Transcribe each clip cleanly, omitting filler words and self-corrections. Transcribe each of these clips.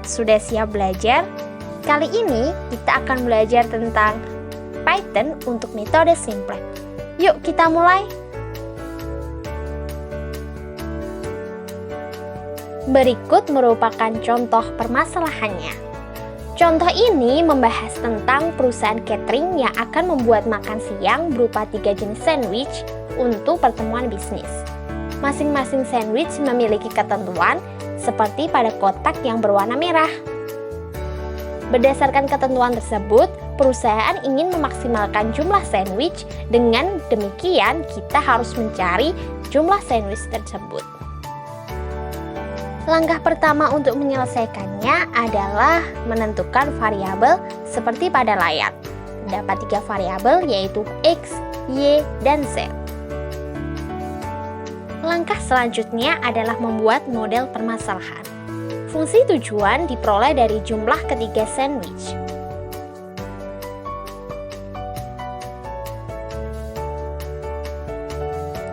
sudah siap belajar? Kali ini kita akan belajar tentang Python untuk metode simple. Yuk kita mulai! Berikut merupakan contoh permasalahannya. Contoh ini membahas tentang perusahaan catering yang akan membuat makan siang berupa 3 jenis sandwich untuk pertemuan bisnis. Masing-masing sandwich memiliki ketentuan seperti pada kotak yang berwarna merah. Berdasarkan ketentuan tersebut, perusahaan ingin memaksimalkan jumlah sandwich. Dengan demikian, kita harus mencari jumlah sandwich tersebut. Langkah pertama untuk menyelesaikannya adalah menentukan variabel seperti pada layar. Terdapat 3 variabel yaitu X, Y, dan Z. Langkah selanjutnya adalah membuat model permasalahan. Fungsi tujuan diperoleh dari jumlah ketiga sandwich.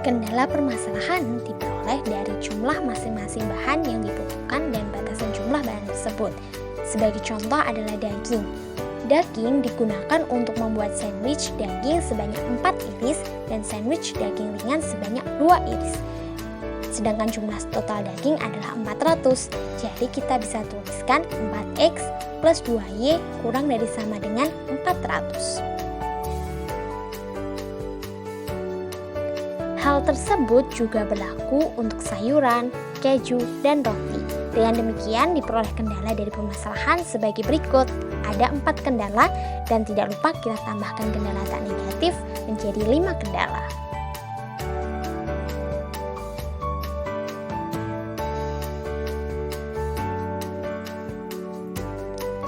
Kendala permasalahan diperoleh dari jumlah masing-masing bahan yang dibutuhkan dan batasan jumlah bahan tersebut. Sebagai contoh adalah daging. Daging digunakan untuk membuat sandwich daging sebanyak 4 iris dan sandwich daging ringan sebanyak 2 iris. Sedangkan jumlah total daging adalah 400. Jadi kita bisa tuliskan 4x plus 2y kurang dari sama dengan 400. Hal tersebut juga berlaku untuk sayuran, keju, dan roti. Dengan demikian diperoleh kendala dari permasalahan sebagai berikut. Ada 4 kendala dan tidak lupa kita tambahkan kendala tak negatif menjadi 5 kendala.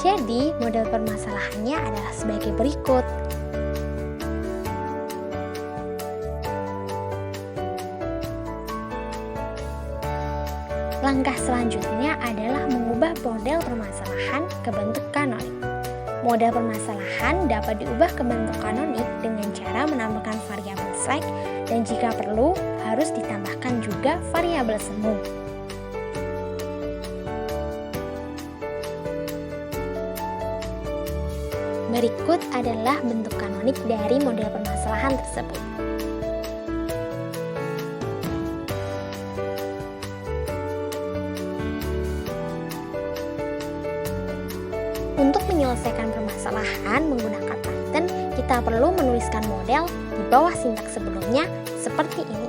Jadi model permasalahannya adalah sebagai berikut. Langkah selanjutnya adalah mengubah model permasalahan ke bentuk kanonik. Model permasalahan dapat diubah ke bentuk kanonik dengan cara menambahkan variabel slack dan jika perlu harus ditambahkan juga variabel semu. Berikut adalah bentuk kanonik dari model permasalahan tersebut. Untuk menyelesaikan permasalahan menggunakan Python, kita perlu menuliskan model di bawah sintaks sebelumnya seperti ini.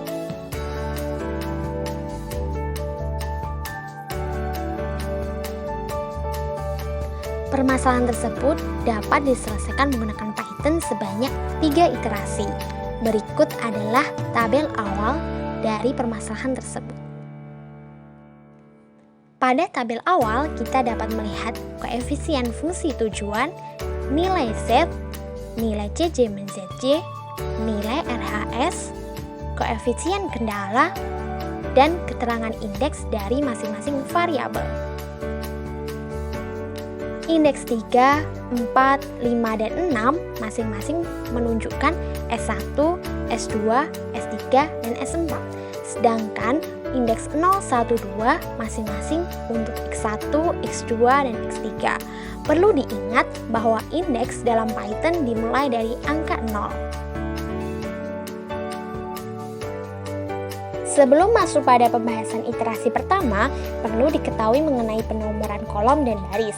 Permasalahan tersebut dapat diselesaikan menggunakan Python sebanyak 3 iterasi. Berikut adalah tabel awal dari permasalahan tersebut. Pada tabel awal, kita dapat melihat koefisien fungsi tujuan, nilai Z, nilai CJ-ZJ, nilai RHS, koefisien kendala, dan keterangan indeks dari masing-masing variabel. Indeks 3, 4, 5, dan 6 masing-masing menunjukkan S1, S2, S3, dan S4. Sedangkan indeks 0, 1, 2 masing-masing untuk X1, X2, dan X3. Perlu diingat bahwa indeks dalam Python dimulai dari angka 0. Sebelum masuk pada pembahasan iterasi pertama, perlu diketahui mengenai penomoran kolom dan baris.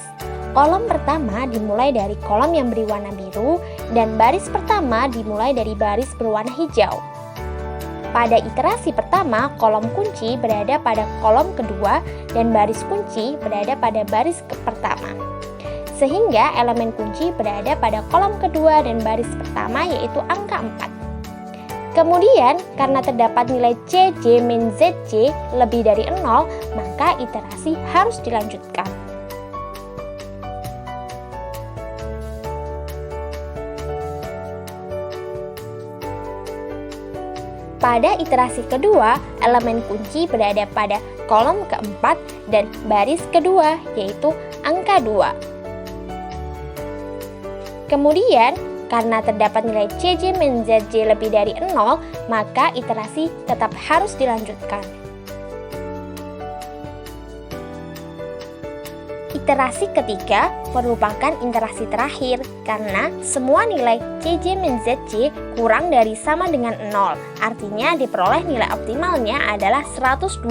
Kolom pertama dimulai dari kolom yang berwarna biru dan baris pertama dimulai dari baris berwarna hijau. Pada iterasi pertama, kolom kunci berada pada kolom kedua dan baris kunci berada pada baris pertama. Sehingga elemen kunci berada pada kolom kedua dan baris pertama yaitu angka 4. Kemudian, karena terdapat nilai CJ-ZJ lebih dari 0, maka iterasi harus dilanjutkan. Pada iterasi kedua, elemen kunci berada pada kolom keempat dan baris kedua, yaitu angka 2. Kemudian, karena terdapat nilai CJ-ZJ lebih dari 0, maka iterasi tetap harus dilanjutkan. Iterasi ketiga merupakan iterasi terakhir karena semua nilai CJ min ZC kurang dari sama dengan 0. Artinya diperoleh nilai optimalnya adalah 126.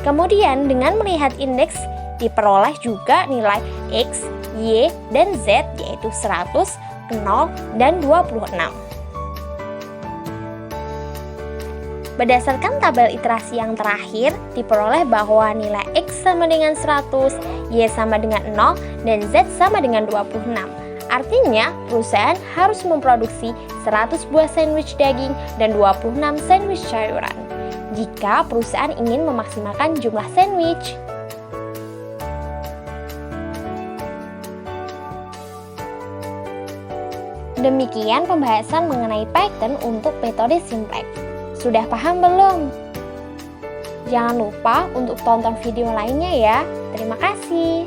Kemudian dengan melihat indeks diperoleh juga nilai X, Y, dan Z yaitu 100, 0, dan 26. Berdasarkan tabel iterasi yang terakhir, diperoleh bahwa nilai X sama dengan 100, Y sama dengan 0, dan Z sama dengan 26. Artinya, perusahaan harus memproduksi 100 buah sandwich daging dan 26 sandwich sayuran. Jika perusahaan ingin memaksimalkan jumlah sandwich. Demikian pembahasan mengenai Python untuk metode simplex. Sudah paham belum? Jangan lupa untuk tonton video lainnya ya. Terima kasih.